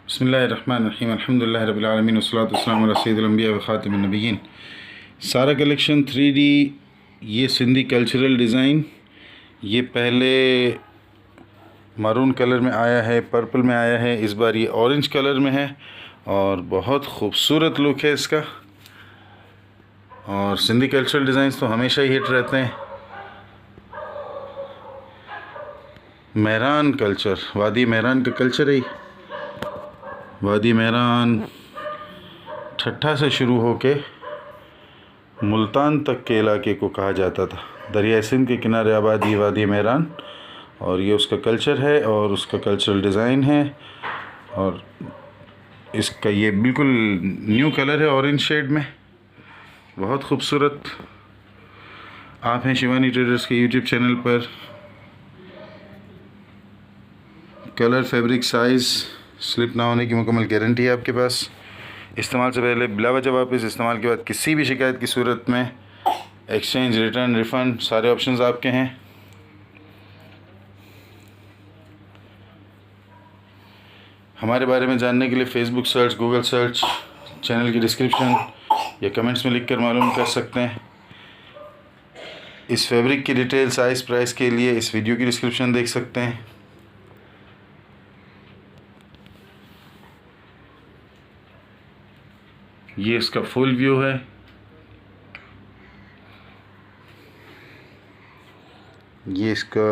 बिस्मिल्लाहिर्रहमानिर्रहीम अल्हम्दुलिल्लाहि रब्बिल आलमीन वस्सलातु वस्सलामु अला सय्यिदिल अंबिया व खातिमिन नबिय्यीन। सारा कलेक्शन 3D। ये सिंधी कल्चरल डिज़ाइन, ये पहले मरून कलर में आया है, पर्पल में आया है, इस बार ये ऑरेंज कलर में है और बहुत खूबसूरत लुक है इसका। और सिंधी कल्चरल डिज़ाइंस तो हमेशा ही हिट रहते हैं। मेहरान कल्चर, वादी मेहरान का कल्चर है। वादी मेहरान ठट्ठा से शुरू होके मुल्तान तक के इलाके को कहा जाता था। दरिया सिंध के किनारे आबादी वादी मेहरान, और ये उसका कल्चर है और उसका कल्चरल डिज़ाइन है। और इसका ये बिल्कुल न्यू कलर है, ऑरेंज शेड में, बहुत खूबसूरत। आप हैं शिवानी ट्रेडर्स के यूट्यूब चैनल पर। कलर, फैब्रिक, साइज़, स्लिप ना होने की मुकम्मल गारंटी है आपके पास। इस्तेमाल से पहले बिला वजह वापस, इस्तेमाल के बाद किसी भी शिकायत की सूरत में एक्सचेंज, रिटर्न, रिफ़ंड सारे ऑप्शंस आपके हैं। हमारे बारे में जानने के लिए Facebook search, Google search, channel की डिस्क्रिप्शन या कमेंट्स में लिखकर मालूम कर सकते हैं। इस फैब्रिक की डिटेल, साइज़, प्राइस के लिए इस वीडियो की डिस्क्रिप्शन देख सकते हैं। ये इसका फुल व्यू है। ये इसका